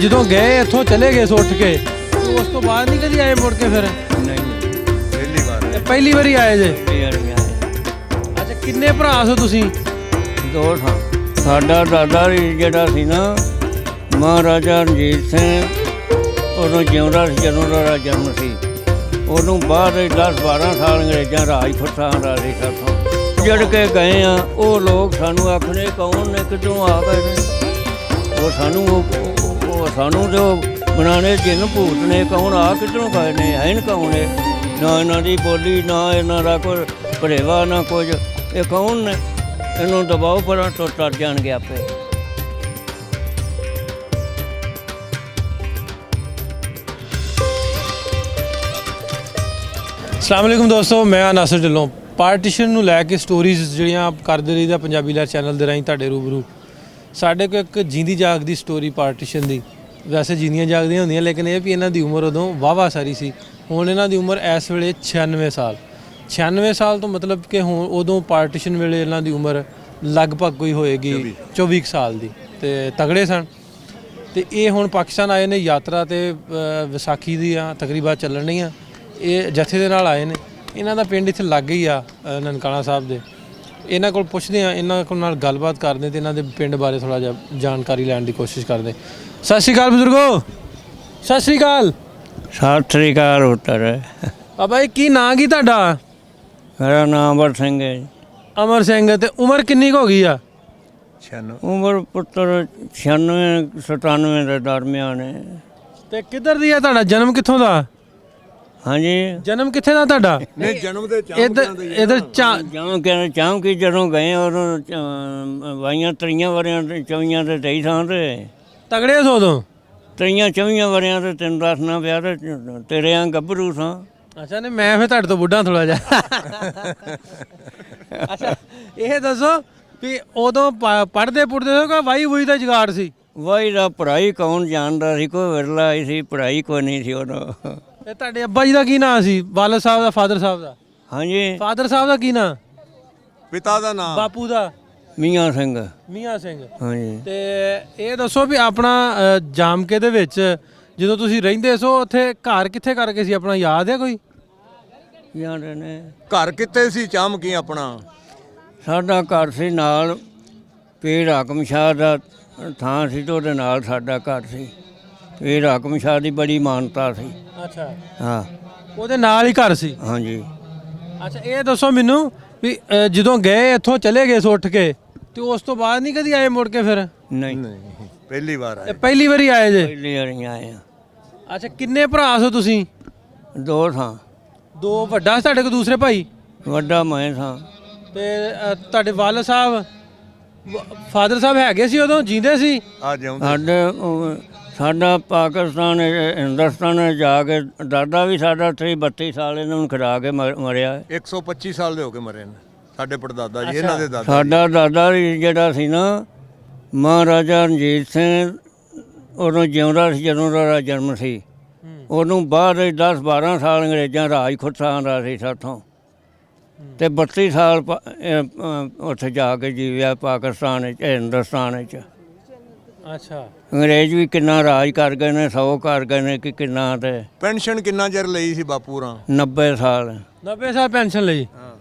ਜਦੋਂ ਗਏ ਇੱਥੋਂ ਚਲੇ ਗਏ ਸੋ ਉੱਠ ਕੇ ਉਸ ਤੋਂ ਬਾਅਦ ਨਹੀਂ ਕਦੀ ਆਏ ਮੁੜ ਕੇ ਫਿਰ? ਨਹੀਂ ਪਹਿਲੀ ਵਾਰ ਇਹ ਪਹਿਲੀ ਵਾਰੀ ਆਏ ਜੇ? ਆਏ। ਅੱਛਾ ਕਿੰਨੇ ਭਰਾ ਸੋ ਤੁਸੀਂ? ਦੋ ਸਾਂ। ਸਾਡਾ ਦਾਦਾ ਵੀ ਜਿਹੜਾ ਸੀ ਨਾ ਮਹਾਰਾਜਾ ਰਣਜੀਤ ਸਿੰਘ, ਉਦੋਂ ਜਿਉਂਦਾ ਸੀ ਜਦੋਂ ਉਹਦਾ ਜਨਮ ਸੀ। ਉਹਨੂੰ ਬਾਅਦ 10-12 ਸਾਲ ਅੰਗਰੇਜ਼ਾਂ ਰਾਜ ਫਰਸਾਨ ਸੀ ਸਾਥੋਂ ਜੜ ਕੇ ਗਏ ਆ। ਉਹ ਲੋਕ ਸਾਨੂੰ ਆਖਣੇ ਕੌਣ ਨੇ, ਕਿੱਧਰੋਂ ਆ ਗਏ ਨੇ। ਉਹ ਸਾਨੂੰ ਜੋ ਬਣਾਣੇ ਜਿੰਨ ਭੂਤ ਨੇ, ਕੌਣ ਆ ਕਿੱਧਰੋਂ ਗਏ ਨੇ, ਹੈ ਕੌਣ ਨੇ। ਨਾ ਇਹਨਾਂ ਦੀ ਬੋਲੀ, ਨਾ ਇਹਨਾਂ ਦਾ ਕੋਈ ਭਰੇਵਾ, ਨਾ ਕੁਝ। ਇਹ ਕੌਣ ਨੇ? ਇਹਨੂੰ ਦਬਾਓ ਪਰਾਂ ਤੋਂ ਤਰ ਜਾਣਗੇ ਆਪੇ। अस्सलाम वालेकुम दोस्तों, मैं नासिर ढिल्लों। पार्टीशन ਨੂੰ ਲੈ ਕੇ ਸਟੋਰੀਜ਼ ਜਿਹੜੀਆਂ ਕਰਦੇ ਰਹੀਦਾ ਪੰਜਾਬੀ ਲਹਿਰ ਚੈਨਲ ਦੇ ਰਾਹੀਂ ਤੁਹਾਡੇ ਰੂਬਰੂ। ਸਾਡੇ ਕੋਲ ਇੱਕ ਜਿੰਦੀ ਜਾਗਦੀ ਸਟੋਰੀ ਪਾਰਟੀਸ਼ਨ ਦੀ। ਵੈਸੇ ਜਿੰਦੀਆਂ ਜਾਗਦੀਆਂ ਹੁੰਦੀਆਂ, ਲੇਕਿਨ ਇਹ ਵੀ ਇਹਨਾਂ ਦੀ ਉਮਰ ਉਦੋਂ ਵਾਹਵਾ ਸਾਰੀ ਸੀ। ਹੁਣ ਇਹਨਾਂ ਦੀ ਉਮਰ ਇਸ ਵੇਲੇ 96 ਸਾਲ। 96 ਸਾਲ ਤੋਂ ਮਤਲਬ ਕਿ ਹੁਣ ਉਦੋਂ ਪਾਰਟੀਸ਼ਨ ਵੇਲੇ ਇਹਨਾਂ ਦੀ ਉਮਰ ਲਗਭਗ ਕੋਈ ਹੋਏਗੀ 24 ਸਾਲ ਦੀ। ਤੇ ਤਗੜੇ ਸਨ। ਤੇ ਇਹ ਹੁਣ ਪਾਕਿਸਤਾਨ ਆਏ ਨੇ ਯਾਤਰਾ ਤੇ ਵਿਸਾਖੀ ਦੀਆਂ ਤਕਰੀਬਾਂ ਚੱਲਣੀਆਂ। ਇਹ ਜਥੇ ਦੇ ਨਾਲ ਆਏ ਨੇ। ਇਹਨਾਂ ਦਾ ਪਿੰਡ ਇੱਥੇ ਲਾਗੇ ਹੀ ਆ ਨਨਕਾਣਾ ਸਾਹਿਬ ਦੇ। ਇਹਨਾਂ ਕੋਲ ਪੁੱਛਦੇ ਆ, ਇਹਨਾਂ ਕੋਲ ਨਾਲ ਗੱਲਬਾਤ ਕਰਦੇ ਤੇ ਇਹਨਾਂ ਦੇ ਪਿੰਡ ਬਾਰੇ ਥੋੜਾ ਜਿਹਾ ਜਾਣਕਾਰੀ ਲੈਣ ਦੀ ਕੋਸ਼ਿਸ਼ ਕਰਦੇ। ਸਤਿ ਸ਼੍ਰੀ ਅਕਾਲ ਬਜ਼ੁਰਗੋ। ਸਤਿ ਸ਼੍ਰੀ ਅਕਾਲ। ਸਤਿ ਸ੍ਰੀ ਅਕਾਲ ਉੱਤਰ। ਬਾਬਾ ਜੀ ਕੀ ਨਾਂ ਕੀ ਤੁਹਾਡਾ? ਮੇਰਾ ਨਾਮ ਅਮਰ ਸਿੰਘ ਹੈ। ਅਮਰ ਸਿੰਘ। ਤੇ ਉਮਰ ਕਿੰਨੀ ਕੁ ਹੋ ਗਈ ਆ? ਉਮਰ ਪੁੱਤਰ 96-97 ਦੇ ਦਰਮਿਆਨ ਹੈ। ਤੇ ਕਿੱਧਰ ਦੀ ਆ ਤੁਹਾਡਾ? ਜਨਮ ਕਿੱਥੋਂ ਦਾ? ਹਾਂਜੀ ਜਨਮ ਕਿੱਥੇ ਦਾ ਤੁਹਾਡਾ? ਨਹੀਂ ਜਨਮ ਦੇ ਇਧਰ ਜਦੋਂ ਕਹਿੰਦੇ ਚਾਹੂੰ ਜਦੋਂ ਗਏ ਉਦੋਂ ਵਾਈਆਂ 23 ਵਰਿਆਂ ਤੇ 24 ਤੇ 23 ਥਾਂ ਤੇ ਤਗੜੇ ਸੋ ਉਦੋਂ? 23-24 ਵਰਿਆਂ ਤੇ ਤੈਨੂੰ ਦੱਸਣਾ ਪਿਆ ਤੇ ਤੇਰੇ ਆਂ ਗੱਭਰੂ ਸਾਂ। ਅੱਛਾ ਨਹੀਂ ਮੈਂ ਫਿਰ ਤੁਹਾਡੇ ਤੋਂ ਬੁੱਢਾ ਥੋੜਾ ਜਿਹਾ। ਅੱਛਾ ਇਹ ਦੱਸੋ ਵੀ ਉਦੋਂ ਪੜ੍ਹਦੇ ਪੁੜਦੇ ਹੋ ਕਿ ਵਾਈ ਵੂਈ ਦਾ ਜੁਗਾੜ ਸੀ? ਵਾਈ ਦਾ ਪੜ੍ਹਾਈ ਕੌਣ ਜਾਣਦਾ ਸੀ, ਕੋਈ ਵਿਰਲਾ ਹੀ ਸੀ, ਪੜ੍ਹਾਈ ਕੋਈ ਨਹੀਂ ਸੀ ਉਦੋਂ। ਇਹ ਤੁਹਾਡੇ ਅੱਬਾ ਜੀ ਦਾ ਕੀ ਨਾਂ ਸੀ? ਵਾਲਦ ਸਾਹਿਬ ਦਾ, ਫਾਦਰ ਸਾਹਿਬ ਦਾ? ਹਾਂਜੀ ਫਾਦਰ ਸਾਹਿਬ ਦਾ ਕੀ ਨਾਂ? ਪਿਤਾ ਦਾ ਨਾਮ ਬਾਪੂ ਦਾ? ਮੀਆਂ ਸਿੰਘ। ਮੀਆਂ ਸਿੰਘ। ਹਾਂਜੀ ਤੇ ਇਹ ਦੱਸੋ ਵੀ ਆਪਣਾ ਜਾਮਕੇ ਦੇ ਵਿੱਚ ਜਦੋਂ ਤੁਸੀਂ ਰਹਿੰਦੇ ਸੋ ਉੱਥੇ ਘਰ ਕਿੱਥੇ ਕਰਕੇ ਸੀ ਆਪਣਾ, ਯਾਦ ਹੈ ਕੋਈ? ਯਾਦ ਨੇ ਘਰ ਕਿੱਥੇ ਸੀ ਚਾਮਕੀ ਆਪਣਾ? ਸਾਡਾ ਘਰ ਸੀ ਨਾਲ ਪੀਰ ਹਾਕਮ ਸ਼ਾਹ ਦਾ ਥਾਂ ਸੀ ਤੇ ਉਹਦੇ ਨਾਲ ਸਾਡਾ ਘਰ ਸੀ। ਪੀਰ ਹਾਕਮ ਸ਼ਾਹ ਦੀ ਬੜੀ ਮਾਨਤਾ ਸੀ। ਅੱਛਾ ਹਾਂ ਉਹਦੇ ਨਾਲ ਹੀ ਘਰ ਸੀ? ਹਾਂਜੀ। ਅੱਛਾ ਇਹ ਦੱਸੋ ਮੈਨੂੰ ਵੀ ਜਦੋਂ ਗਏ ਇੱਥੋਂ ਚਲੇ ਗਏ ਸੋ ਉੱਠ ਕੇ ਤੇ ਉਸ ਤੋਂ ਬਾਅਦ ਨਹੀਂ ਕਦੀ ਆਏ ਮੁੜ ਕੇ ਫਿਰ? ਨਹੀਂ ਪਹਿਲੀ ਵਾਰ ਇਹ ਪਹਿਲੀ ਵਾਰੀ ਆਏ ਜੇ? ਪਹਿਲੀ ਵਾਰੀ ਆਏ ਆ। ਅੱਛਾ ਕਿੰਨੇ ਭਰਾ ਸੋ ਤੁਸੀਂ? ਦੋ ਥਾਂ। ਦੋ? ਵੱਡਾ ਤੁਹਾਡੇ ਕੋਲ ਦੂਸਰੇ ਭਾਈ? ਵੱਡਾ ਮੈਂ ਸਾਂ। ਤੇ ਤੁਹਾਡੇ ਵਾਲਦ ਸਾਹਿਬ ਫਾਦਰ ਸਾਹਿਬ ਹੈਗੇ ਸੀ ਉਦੋਂ, ਜੀਂਦੇ ਸੀ? ਆ ਜਾਉਂਦੇ ਸਾਡਾ ਪਾਕਿਸਤਾਨ ਹਿੰਦੁਸਤਾਨ ਜਾ ਕੇ ਦਾਦਾ ਵੀ ਸਾਡਾ 32 ਸਾਲ ਇਹਨਾਂ ਨੂੰ ਖੜਾ ਕੇ ਮਰਿਆ। 125 ਸਾਲ ਦੇ ਹੋ ਕੇ ਮਰੇ ਨੇ ਸਾਡੇ ਪੜਦਾਦਾ ਜੀ, ਇਹਨਾਂ ਦੇ ਦਾਦਾ। ਸਾਡਾ ਦਾਦਾ ਵੀ ਜਿਹੜਾ ਸੀ ਨਾ ਮਹਾਰਾਜਾ ਰਣਜੀਤ ਸਿੰਘ, ਉਦੋਂ ਜਿਉਂਦਾ ਸੀ ਜਦੋਂ ਉਹਦਾ ਜਨਮ ਸੀ। ਉਹਨੂੰ ਬਾਅਦ 10-12 ਸਾਲ ਅੰਗਰੇਜ਼ਾਂ ਰਾਜ ਫਰਸਾਨ ਸੀ ਸਾਥੋਂ। ਤੇ 32 ਸਾਲ ਉੱਥੇ ਜਾ ਕੇ ਜੀਵਿਆ ਪਾਕਿਸਤਾਨ ਵਿੱਚ, ਹਿੰਦੁਸਤਾਨ ਵਿੱਚ। ਅੱਛਾ ਅੰਗਰੇਜ਼ ਵੀ ਕਿੰਨਾ ਰਾਜ ਕਰ ਗਏ ਨੇ, 100 ਕਰ ਗਏ ਨੇ ਕਿ ਕਿੰਨਾ। ਤੇ ਪੈਨਸ਼ਨ ਕਿੰਨਾ ਚਿਰ ਲਈ ਸੀ ਬਾਪੂ ਰਾਂ? 90 ਸਾਲ। 90 ਸਾਲ ਪੈਨਸ਼ਨ ਲਈ?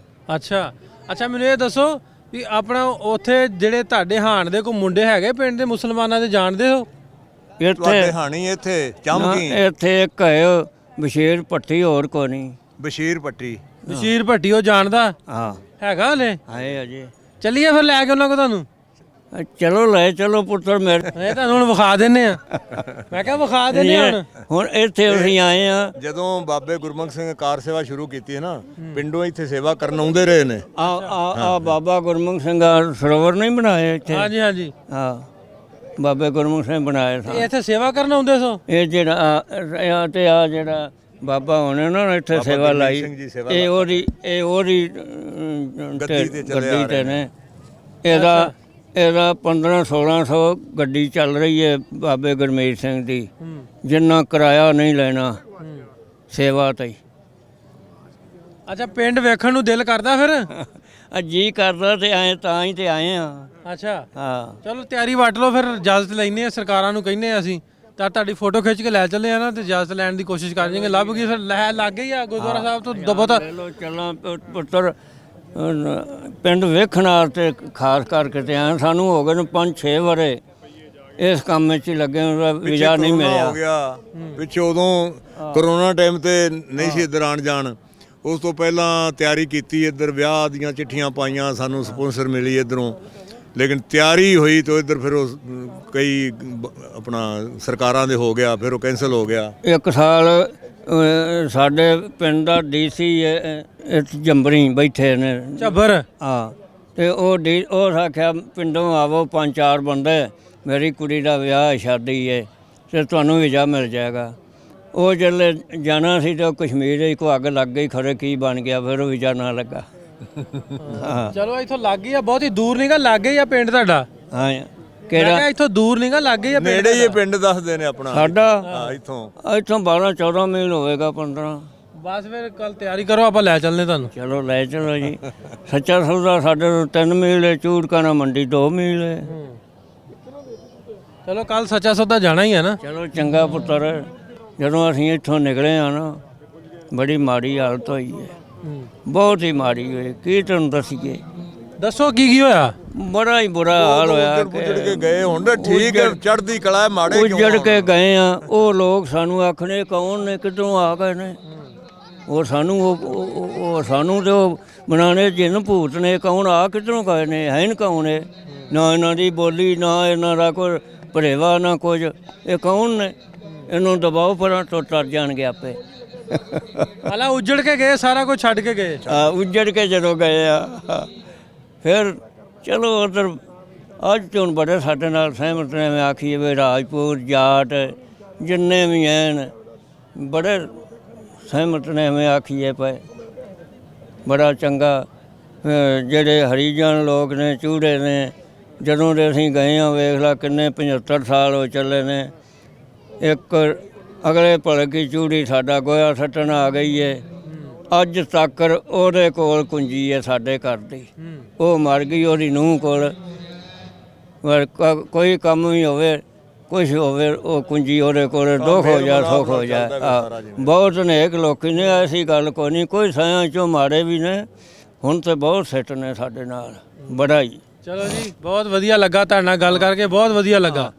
ਅੱਛਾ ਅੱਛਾ ਮੈਨੂੰ ਇਹ ਦੱਸੋ ਵੀ ਆਪਣਾ ਉੱਥੇ ਜਿਹੜੇ ਤੁਹਾਡੇ ਹਾਣ ਦੇ ਕੋਈ ਮੁੰਡੇ ਹੈਗੇ ਪਿੰਡ ਦੇ ਮੁਸਲਮਾਨਾਂ ਦੇ, ਜਾਣਦੇ ਹੋ? ਤੁਹਾਡੇ ਹਾਣੀ ਇੱਥੇ ਚਾਮਕੀ? ਇੱਥੇ ਇੱਕ ਹੈ ਬਸ਼ੀਰ ਭੱਟੀ, ਹੋਰ ਕੋਈ ਨਹੀਂ। ਬਸ਼ੀਰ ਪੱਟੀ? ਬਸ਼ੀਰ ਭੱਟੀ ਉਹ ਜਾਣਦਾ ਹਾਂ ਹੈਗਾ ਹਲੇ? ਆਏ ਅਜੇ। ਚੱਲੀਏ ਫਿਰ ਲੈ ਕੇ ਉਹਨਾਂ ਕੋ ਤੁਹਾਨੂੰ? ਚਲੋ ਲੈ ਚਲੋ ਪੁੱਤਰ ਮੇਰੇ। ਇਹ ਤੁਹਾਨੂੰ ਹੁਣ ਵਿਖਾ ਦਿੰਨੇ ਆ। ਮੈਂ ਕਿਹਾ ਵਿਖਾ ਦਿੰਨੇ ਹੁਣ। ਹੁਣ ਇੱਥੇ ਅਸੀਂ ਆਏ ਆ। ਜਦੋਂ ਬਾਬੇ ਗੁਰਮੁਖ ਸਿੰਘ ਕਾਰ ਸੇਵਾ ਸ਼ੁਰੂ ਕੀਤੀ ਹੈ ਨਾ, ਪਿੰਡੋਂ ਇੱਥੇ ਸੇਵਾ ਕਰਨ ਆਉਂਦੇ ਰਹੇ ਨੇ। ਆ ਬਾਬਾ ਗੁਰਮੁਖ ਸਿੰਘ ਸਰੋਵਰ ਨਹੀਂ ਬਣਾਇਆ ਇੱਥੇ? ਹਾਂਜੀ ਹਾਂਜੀ ਹਾਂ ਬਾਬੇ ਗੁਰਮੁਖ ਸਿੰਘ ਬਣਾਏ ਸਨ। ਇੱਥੇ ਸੇਵਾ ਕਰਨ ਆਉਂਦੇ ਸੋ? ਇਹ ਜਿਹੜਾ ਤੇ ਆ ਜਿਹੜਾ ਬਾਬਾ ਹੋਣੇ ਨਾ ਇੱਥੇ ਸੇਵਾ ਲਾਈ, ਇਹ ਉਹਦੀ ਗੱਡੀ ਤੇ ਨੇ। ਇਹਦਾ 1500-1600 ਗੱਡੀ ਚੱਲ ਰਹੀ ਹੈ ਬਾਬੇ ਗੁਰਮੀਤ ਸਿੰਘ ਦੀ, ਜਿੰਨਾ ਕਿਰਾਇਆ ਨਹੀਂ ਲੈਣਾ ਸੇਵਾ ਤੇ। ਅੱਛਾ ਪਿੰਡ ਵੇਖਣ ਨੂੰ ਦਿਲ ਕਰਦਾ ਫਿਰ? ਜੀ ਕਰਦਾ ਤੇ ਆਏ ਤਾਂ ਹੀ ਤੇ ਆਏ ਆ। ਅੱਛਾ ਹਾਂ ਚਲੋ ਤਿਆਰੀ ਵੱਟ ਲਓ ਫਿਰ, ਇਜਾਜ਼ਤ ਲੈਨੇ ਆ, ਸਰਕਾਰਾਂ ਨੂੰ ਕਹਿੰਨੇ ਆ ਅਸੀਂ ਤਾਂ ਤੁਹਾਡੀ ਫੋਟੋ ਖਿੱਚ ਕੇ ਲੈ ਚੱਲੇ ਆ ਨਾ ਤੇ ਇਜਾਜ਼ਤ ਲੈਣ ਦੀ ਕੋਸ਼ਿਸ਼ ਕਰ ਜਾਵਾਂਗੇ, ਲੱਭ ਗਈ ਫਿਰ ਲੱਗ ਗਈ ਆ ਗੁਰਦੁਆਰਾ ਸਾਹਿਬ ਤੋਂ ਬਹੁਤ। ਲੈ ਲਓ ਚੱਲਾਂ ਪੁੱਤਰ ਪਿੰਡ ਵੇਖਣ ਵਾਸਤੇ ਖਾਸ ਕਰਕੇ ਤੇ ਆਏ ਸਾਨੂੰ ਹੋ ਗਏ ਨੇ 5-6 ਵਰੇ ਇਸ ਕੰਮ ਵਿੱਚ ਹੀ ਲੱਗੇ ਹੋਏ, ਵੀਜ਼ਾ ਨਹੀਂ ਕਰੋਨਾ ਮਿਲਿਆ। ਹੋ ਗਿਆ ਪਿੱਛੇ ਉਦੋਂ ਕਰੋਨਾ ਟਾਈਮ ਤੇ ਨਹੀਂ ਸੀ ਇੱਧਰ ਆਣ ਜਾਣ, ਉਸ ਤੋਂ ਪਹਿਲਾਂ ਤਿਆਰੀ ਕੀਤੀ, ਇੱਧਰ ਵਿਆਹ ਦੀਆਂ ਚਿੱਠੀਆਂ ਪਾਈਆਂ, ਸਾਨੂੰ ਸਪਾਂਸਰ ਮਿਲੀ ਇੱਧਰੋਂ, ਲੇਕਿਨ ਤਿਆਰੀ ਹੋਈ ਤਾਂ ਇੱਧਰ ਫਿਰ ਉਹ ਕਈ ਆਪਣਾ ਸਰਕਾਰਾਂ ਦੇ ਹੋ ਗਿਆ, ਫਿਰ ਉਹ ਕੈਂਸਲ ਹੋ ਗਿਆ। ਇੱਕ ਸਾਲ ਸਾਡੇ ਪਿੰਡ ਦਾ ਡੀਸੀ ਜੰਬਰੀ ਬੈਠੇ ਨੇ ਝੱਬਰ ਹਾਂ, ਤੇ ਉਹ ਆਖਿਆ ਪਿੰਡੋਂ ਆਵੋ 5-4 ਬੰਦੇ, ਮੇਰੀ ਕੁੜੀ ਦਾ ਵਿਆਹ ਹੈ, ਸ਼ਾਦੀ ਹੈ, ਤੇ ਤੁਹਾਨੂੰ ਵੀਜ਼ਾ ਮਿਲ ਜਾਏਗਾ। ਉਹ ਜਦੋਂ ਜਾਣਾ ਸੀ ਤੇ ਉਹ ਕਸ਼ਮੀਰ ਹੀ ਕੋ ਅੱਗ ਲੱਗ ਗਈ, ਖਰੇ ਕੀ ਬਣ ਗਿਆ, ਫਿਰ ਉਹ ਵੀਜ਼ਾ ਨਾ ਲੱਗਾ। ਹਾਂ ਚਲੋ ਇੱਥੋਂ ਲੱਗ ਗਈ ਆ, ਬਹੁਤੀ ਦੂਰ ਨਹੀਂਗਾ, ਲੱਗ ਗਈ ਆ ਪਿੰਡ ਤੁਹਾਡਾ। ਹਾਂ ਮੈਂ ਕਿਹੜਾ ਕਿਹਾ ਇੱਥੋਂ ਦੂਰ ਨਹੀਂਗਾ, ਲੱਗ ਗਈ ਆ ਪਿੰਡ ਨੇੜੇ ਹੀ ਪਿੰਡ ਦੱਸਦੇ ਨੇ ਆਪਣਾ ਸਾਡਾ ਹਾਂ, ਇੱਥੋਂ 12-14 ਮੀਲ ਹੋਵੇਗਾ, 15। ਬਸ ਫਿਰ ਕੱਲ ਤਿਆਰੀ ਕਰੋ, ਆਪਾਂ ਲੈ ਚੱਲਨੇ ਤੁਹਾਨੂੰ। ਚਲੋ ਲੈ ਚਲੋ ਜੀ। ਸੱਚਾ ਸੌਦਾ ਸਾਡੇ ਤੋਂ 3 ਮੀਲ ਹੈ, ਚੂੜਕਾਣਾ ਮੰਡੀ 2 ਮੀਲ ਹੈ। ਚਲੋ ਕੱਲ ਸੱਚਾ ਸੌਦਾ ਜਾਣਾ ਹੀ ਹੈ ਨਾ। ਚਲੋ ਚੰਗਾ ਪੁੱਤਰ, ਜਦੋਂ ਅਸੀਂ ਇੱਥੋਂ ਨਿਕਲੇ ਆ ਨਾ ਬੜੀ ਮਾੜੀ ਹਾਲਤ ਹੋਈ ਹੈ, ਬਹੁਤ ਹੀ ਮਾੜੀ ਹੋਈ, ਕੀ ਤੁਹਾਨੂੰ ਦੱਸੀਏ। ਦੱਸੋ ਕੀ ਹੋਇਆ। ਬੜਾ ਹੀ ਬੁਰਾ ਹਾਲ ਹੋਇਆ ਉੱਜੜ ਕੇ ਗਏ, ਹੁਣ ਤਾਂ ਠੀਕ ਹੈ, ਚੜ੍ਹਦੀ ਕਲਾ ਹੈ, ਮਾੜੇ ਕਿਉਂ ਉੱਜੜ ਕੇ ਗਏ ਆ। ਉਹ ਲੋਕ ਸਾਨੂੰ ਆਖਣੇ ਕੌਣ ਨੇ, ਕਿੱਧਰੋਂ ਆ ਗਏ ਨੇ, ਉਹ ਸਾਨੂੰ ਉਹ ਸਾਨੂੰ ਤੇ ਉਹ ਬਣਾਣੇ ਜਿੰਨ ਭੂਤ ਨੇ, ਕੌਣ ਆ ਕਿੱਧਰੋਂ ਗਏ ਨੇ, ਹੈ ਕੌਣ ਹੈ, ਨਾ ਇਹਨਾਂ ਦੀ ਬੋਲੀ, ਨਾ ਇਹਨਾਂ ਦਾ ਕੋਈ ਭਰੇਵਾ, ਨਾ ਕੁਝ, ਇਹ ਕੌਣ ਨੇ, ਇਹਨੂੰ ਦਬਾਓ ਪਰਾਂ ਤੋਂ ਟਰ ਜਾਣਗੇ ਆਪੇ। ਹਾਲਾ ਉੱਜੜ ਕੇ ਗਏ, ਸਾਰਾ ਕੁਝ ਛੱਡ ਕੇ ਗਏ। ਉੱਜੜ ਕੇ ਜਦੋਂ ਗਏ ਆ, ਫਿਰ ਚਲੋ ਉਧਰ ਅੱਜ ਤੋਂ ਬੜੇ ਸਾਡੇ ਨਾਲ ਸਹਿਮਤ ਨੇ। ਮੈਂ ਆਖੀਏ ਵੀ ਰਾਜਪੂਤ ਜਾਟ ਜਿੰਨੇ ਵੀ ਹਨ ਬੜੇ ਸਹਿਮਤ ਨੇ, ਮੈਂ ਆਖੀਏ ਪਏ ਬੜਾ ਚੰਗਾ। ਜਿਹੜੇ ਹਰੀਜਨ ਲੋਕ ਨੇ, ਚੂੜੇ ਨੇ, ਜਦੋਂ ਦੇ ਅਸੀਂ ਗਏ ਹਾਂ ਵੇਖ ਲਾ ਕਿੰਨੇ 75 ਸਾਲ ਹੋ ਚੱਲੇ ਨੇ। ਇੱਕ ਅਗਲੇ ਭਲਕ ਦੀ ਚੂੜੀ ਸਾਡਾ ਗੋਇਆ ਸੱਟਣ ਆ ਗਈ ਹੈ, ਅੱਜ ਤੱਕ ਉਹਦੇ ਕੋਲ ਕੁੰਜੀ ਹੈ ਸਾਡੇ ਘਰ ਦੀ, ਉਹ ਮਰ ਗਈ, ਉਹਦੀ ਨੂੰਹ ਕੋਲ। ਪਰ ਕੋਈ ਕੰਮ ਵੀ ਹੋਵੇ, ਕੁਛ ਹੋਵੇ, ਉਹ ਕੁੰਜੀ ਉਹਦੇ ਕੋਲ, ਦੁੱਖ ਹੋ ਜਾ ਸੁੱਖ ਹੋ ਜਾ। ਬਹੁਤ ਨੇਕ ਲੋਕੀ ਨੇ, ਐਸੀ ਗੱਲ ਕੋਈ ਨਹੀਂ, ਕੋਈ ਸਾਇਆਂ ਚੋਂ ਮਾੜੇ ਵੀ ਨੇ, ਹੁਣ ਤੇ ਬਹੁਤ ਸਿੱਟ ਨੇ ਸਾਡੇ ਨਾਲ, ਬੜਾ ਹੀ। ਚਲੋ ਜੀ, ਬਹੁਤ ਵਧੀਆ ਲੱਗਾ ਤੁਹਾਡੇ ਨਾਲ ਗੱਲ ਕਰਕੇ, ਬਹੁਤ ਵਧੀਆ ਲੱਗਾ।